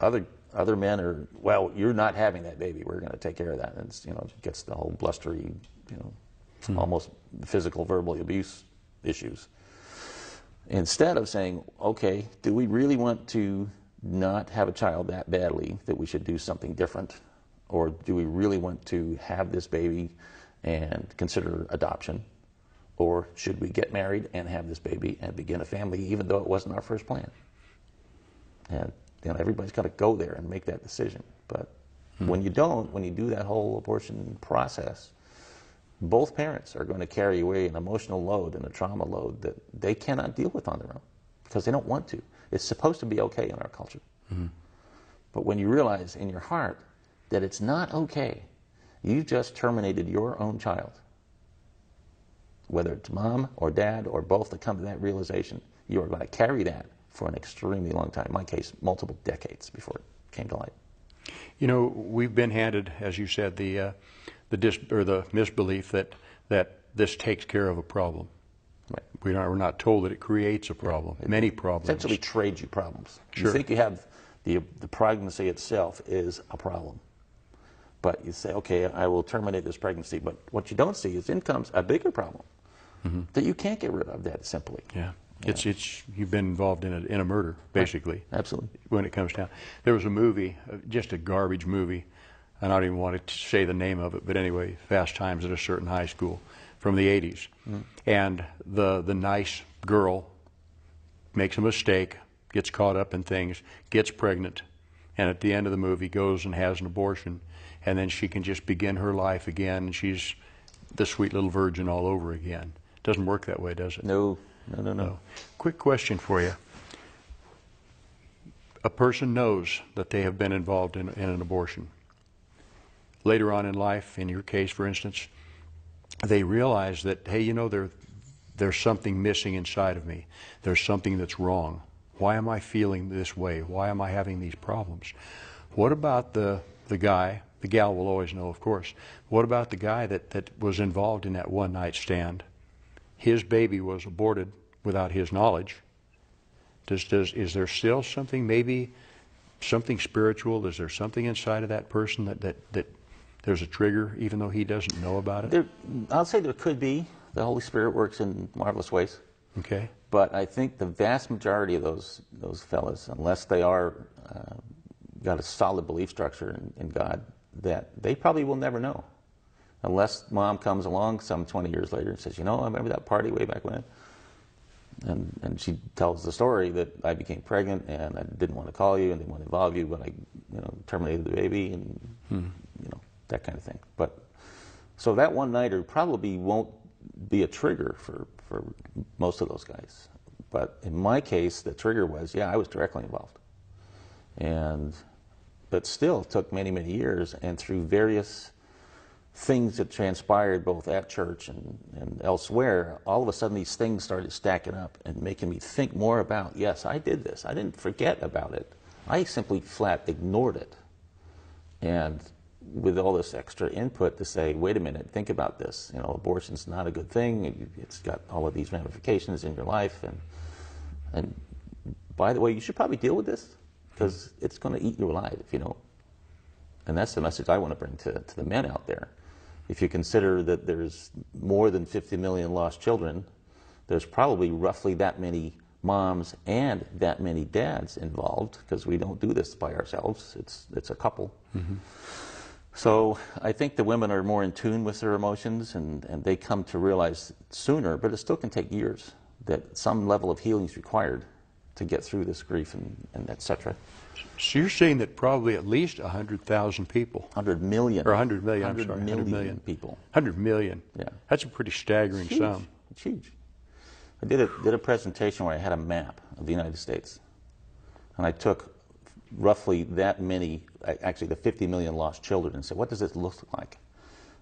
other men are, well, you're not having that baby. We're going to take care of that. And it's, it gets the whole blustery, almost physical, verbal abuse issues. Instead of saying, okay, do we really want to not have a child that badly that we should do something different? Or do we really want to have this baby and consider adoption? Or should we get married and have this baby and begin a family even though it wasn't our first plan? And everybody's got to go there and make that decision. But when you don't, when you do that whole abortion process, both parents are going to carry away an emotional load and a trauma load that they cannot deal with on their own because they don't want to. It's supposed to be okay in our culture. But when you realize in your heart that it's not okay, you just terminated your own child. Whether it's mom or dad or both that come to that realization, you are going to carry that for an extremely long time. In my case, multiple decades before it came to light. We've been handed, as you said, the misbelief that this takes care of a problem. Right. We're not told that it creates a problem. Right. Many problems. Essentially trades you problems. Sure. You think you have the pregnancy itself is a problem. But you say, okay, I will terminate this pregnancy. But what you don't see is in comes a bigger problem that you can't get rid of that simply. Yeah. You've been involved in a murder, basically. Right. Absolutely. When it comes down. There was a movie, just a garbage movie, and I don't even want to say the name of it, but anyway, Fast Times at a Certain High School from the 80s. And the nice girl makes a mistake, gets caught up in things, gets pregnant, and at the end of the movie goes and has an abortion, and then she can just begin her life again, and she's the sweet little virgin all over again. Doesn't work that way, does it? No. Quick question for you. A person knows that they have been involved in an abortion. Later on in life, in your case, for instance, they realize that, hey, there's something missing inside of me. There's something that's wrong. Why am I feeling this way? Why am I having these problems? What about the guy, the gal will always know, of course, what about the guy that was involved in that one-night stand? His baby was aborted without his knowledge. Is there still something, maybe something spiritual? Is there something inside of that person that there's a trigger, even though he doesn't know about it? I'll say there could be. The Holy Spirit works in marvelous ways. Okay. But I think the vast majority of those fellas, unless they are got a solid belief structure in God, that they probably will never know. Unless mom comes along some 20 years later and says, I remember that party way back when. And she tells the story that I became pregnant and I didn't want to call you and didn't want to involve you, but I terminated the baby and that kind of thing. But so that one nighter probably won't be a trigger for most of those guys. But in my case, the trigger was, I was directly involved. But still it took many, many years, and through various things that transpired both at church and elsewhere, all of a sudden these things started stacking up and making me think more about, yes, I did this. I didn't forget about it. I simply flat ignored it. And with all this extra input to say, wait a minute, think about this. Abortion's not a good thing. It's got all of these ramifications in your life. And by the way, you should probably deal with this because it's going to eat you alive if you don't. And that's the message I want to bring to the men out there. If you consider that there's more than 50 million lost children, there's probably roughly that many moms and that many dads involved, because we don't do this by ourselves. It's a couple. So I think the women are more in tune with their emotions, and they come to realize sooner, but it still can take years, that some level of healing is required to get through this grief and et cetera. So you're saying that probably at least 100,000 people. 100 million. Or 100 million, 100 million people. 100 million. Yeah. That's a pretty staggering sum. It's huge. I did a presentation where I had a map of the United States. And I took roughly that many, actually the 50 million lost children, and said, what does this look like?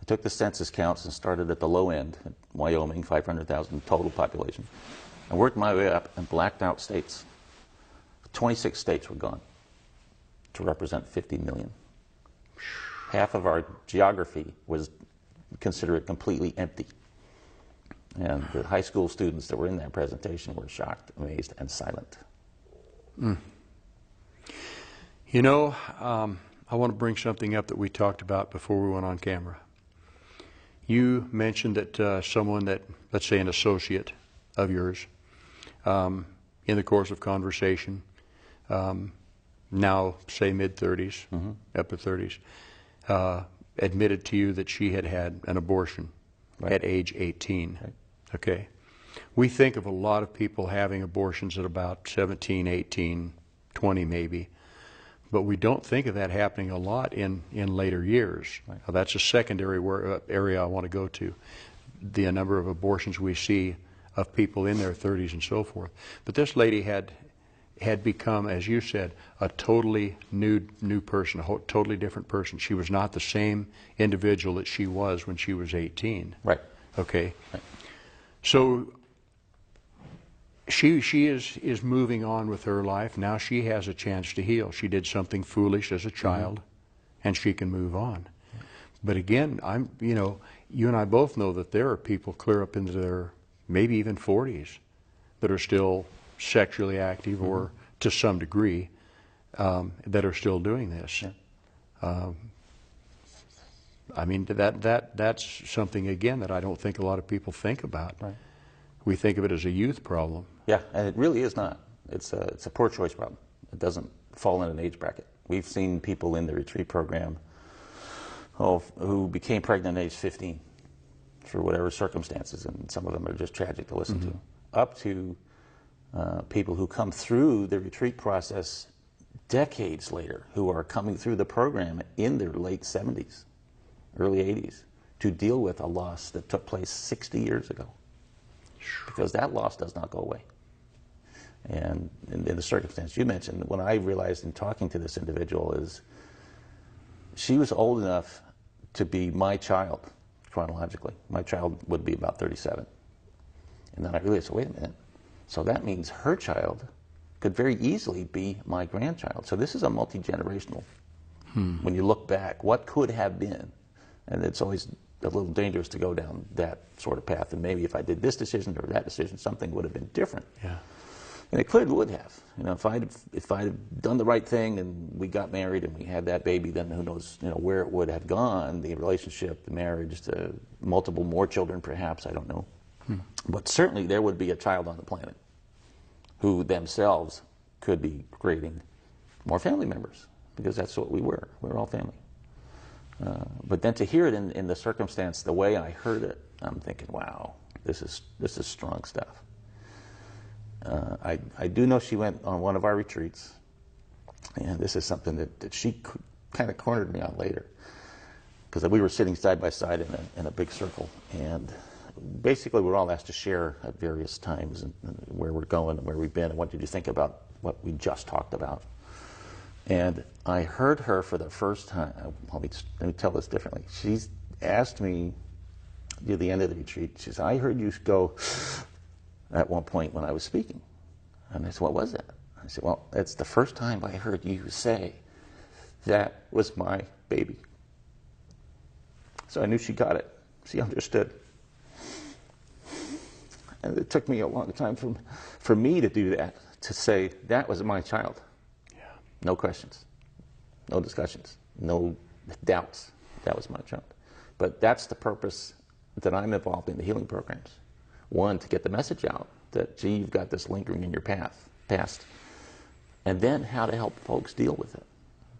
I took the census counts and started at the low end, at Wyoming, 500,000 total population, and worked my way up and blacked out states. 26 states were gone to represent 50 million. Half of our geography was considered completely empty. And the high school students that were in that presentation were shocked, amazed, and silent. You know, I want to bring something up that we talked about before we went on camera. You mentioned that someone that, let's say an associate of yours, in the course of conversation, now say mid-30s, upper 30s, admitted to you that she had had an abortion at age 18. Right. Okay. We think of a lot of people having abortions at about 17, 18, 20 maybe. But we don't think of that happening a lot in later years. Right. That's a secondary area I want to go to, the number of abortions we see of people in their 30s and so forth. But this lady had become, as you said, a totally new person, a totally different person. She was not the same individual that she was when she was 18. Right. Okay. Right. So she is moving on with her life. Now she has a chance to heal. She did something foolish as a child, and she can move on. But again, you and I both know that there are people clear up into their maybe even 40s that are still sexually active or to some degree that are still doing this. Yeah. I mean, that's something, again, that I don't think a lot of people think about. Right. We think of it as a youth problem. Yeah, and it really is not. It's a poor choice problem. It doesn't fall in an age bracket. We've seen people in the retreat program who became pregnant at age 15 for whatever circumstances, and some of them are just tragic to listen to, up to people who come through the retreat process decades later, who are coming through the program in their late 70s, early 80s, to deal with a loss that took place 60 years ago. Because that loss does not go away. And in the circumstance you mentioned, what I realized in talking to this individual is she was old enough to be my child, chronologically. My child would be about 37. And then I realized, wait a minute, so that means her child could very easily be my grandchild. So this is a multi-generational. When you look back, what could have been? And it's always a little dangerous to go down that sort of path. And maybe if I did this decision or that decision, something would have been different. Yeah. And it clearly would have. You know, if I'd done the right thing and we got married and we had that baby, then who knows, where it would have gone, the relationship, the marriage, the multiple more children perhaps, I don't know. But certainly there would be a child on the planet who themselves could be creating more family members, because that's what we were. We were all family. But then to hear it in the circumstance, the way I heard it, I'm thinking, wow, this is strong stuff. I do know she went on one of our retreats, and this is something that she kind of cornered me on later, because we were sitting side by side in a big circle, and basically we're all asked to share at various times and where we're going and where we've been and what did you think about what we just talked about. And I heard her for the first time. Let me tell this differently. She asked me near the end of the retreat, she said, I heard you go at one point when I was speaking. And I said, what was that? I said, well, it's the first time I heard you say, that was my baby. So I knew she got it. She understood. And it took me a long time for me to do that, to say, that was my child. No questions, no discussions, no doubts. That was my child. But that's the purpose that I'm involved in the healing programs. One, to get the message out that, gee, you've got this lingering in your past. And then how to help folks deal with it.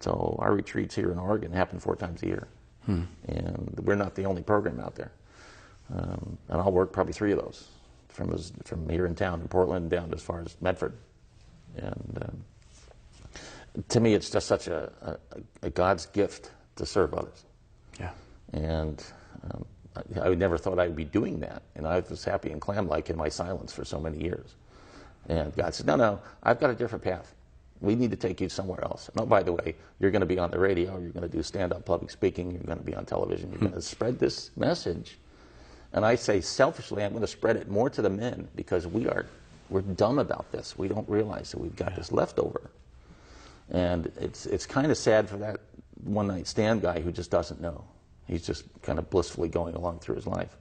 So our retreats here in Oregon happen 4 times a year. And we're not the only program out there. And I'll work probably 3 of those, from here in town in Portland down as far as Medford. And to me, it's just such a God's gift to serve others. Yeah. And I never thought I'd be doing that. And I was happy and clam-like in my silence for so many years. And God said, no, I've got a different path. We need to take you somewhere else. And oh, by the way, you're going to be on the radio, you're going to do stand-up public speaking, you're going to be on television, you're going to spread this message. And I say selfishly, I'm going to spread it more to the men, because we're dumb about this. We don't realize that we've got this leftover. And it's kind of sad for that one-night stand guy who just doesn't know. He's just kind of blissfully going along through his life.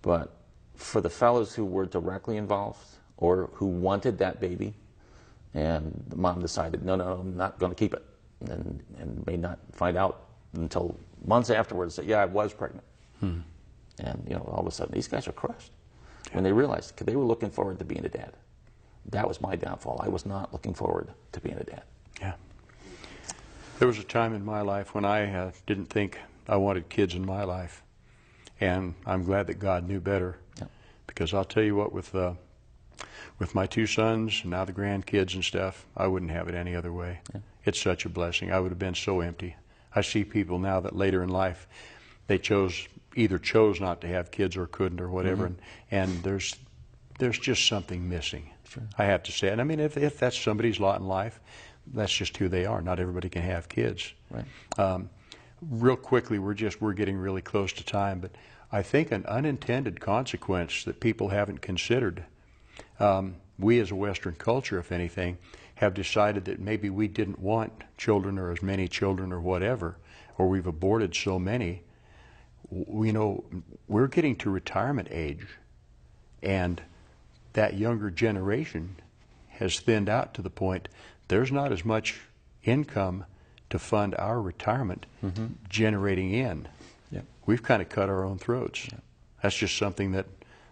But for the fellows who were directly involved or who wanted that baby, and the mom decided, no, I'm not going to keep it. and may not find out until months afterwards that, yeah, I was pregnant. And, all of a sudden, these guys are crushed when they realized, because they were looking forward to being a dad. That was my downfall. I was not looking forward to being a dad. Yeah. There was a time in my life when I didn't think I wanted kids in my life. And I'm glad that God knew better. Yeah. Because I'll tell you what, with my 2 sons and now the grandkids and stuff, I wouldn't have it any other way. Yeah. It's such a blessing. I would have been so empty. I see people now that later in life, they either chose not to have kids or couldn't or whatever, and there's just something missing. Sure. I have to say. And I mean, if that's somebody's lot in life, that's just who they are. Not everybody can have kids. Right. Real quickly, we're getting really close to time, but I think an unintended consequence that people haven't considered, we as a Western culture, if anything, have decided that maybe we didn't want children or as many children or whatever, or we've aborted so many. We're getting to retirement age, and that younger generation has thinned out to the point there's not as much income to fund our retirement generating in. Yeah. We've kind of cut our own throats. Yeah. That's just something that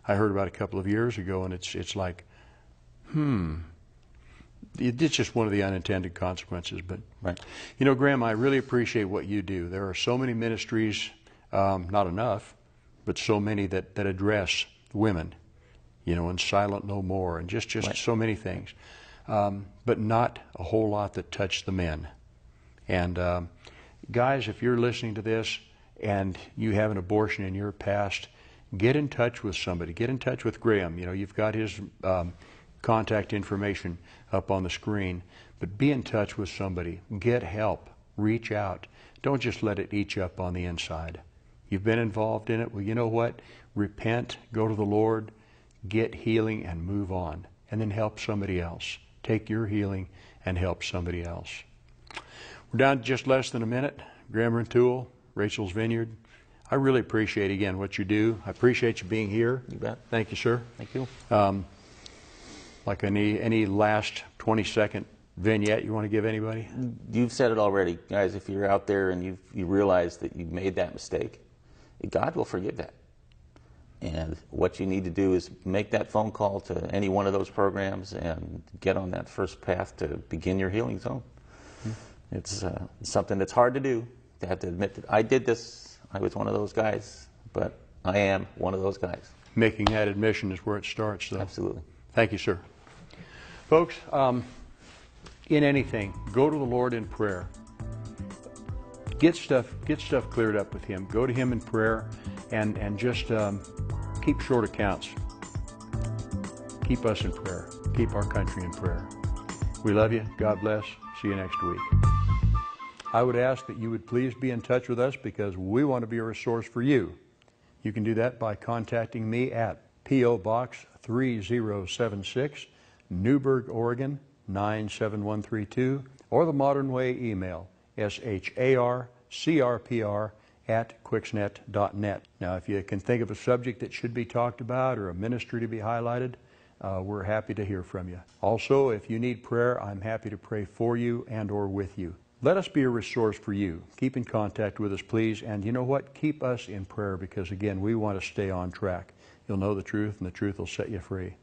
I heard about a couple of years ago, and it's like, it's just one of the unintended consequences. But, right. Graham, I really appreciate what you do. There are so many ministries, not enough, but so many that address women, and Silent No More, and just right. So many things. But not a whole lot that touch the men. And guys, if you're listening to this and you have an abortion in your past, get in touch with somebody. Get in touch with Graham. You've got his contact information up on the screen. But be in touch with somebody. Get help. Reach out. Don't just let it eat you up on the inside. You've been involved in it. Well, you know what? Repent. Go to the Lord. Get healing and move on. And then help somebody else. Take your healing and help somebody else. We're down to just less than a minute. Graham Rintoul, Rachel's Vineyard. I really appreciate, again, what you do. I appreciate you being here. You bet. Thank you, sir. Thank you. Like any last 20-second vignette you want to give anybody? You've said it already. Guys, if you're out there and you realize that you've made that mistake, God will forgive that. And what you need to do is make that phone call to any one of those programs and get on that first path to begin your healing zone. It's something that's hard to do, to have to admit that I did this. I was one of those guys, but I am one of those guys. Making that admission is where it starts, though. Absolutely. Thank you, sir. Folks, in anything, go to the Lord in prayer. Get stuff cleared up with Him. Go to Him in prayer and just keep short accounts. Keep us in prayer. Keep our country in prayer. We love you. God bless. See you next week. I would ask that you would please be in touch with us because we want to be a resource for you. You can do that by contacting me at P.O. Box 3076, Newberg, Oregon 97132, or the modern way email, sharcrpr@quixnet.net. Now, if you can think of a subject that should be talked about or a ministry to be highlighted, we're happy to hear from you. Also, if you need prayer, I'm happy to pray for you and or with you. Let us be a resource for you. Keep in contact with us, please. And you know what? Keep us in prayer because, again, we want to stay on track. You'll know the truth, and the truth will set you free.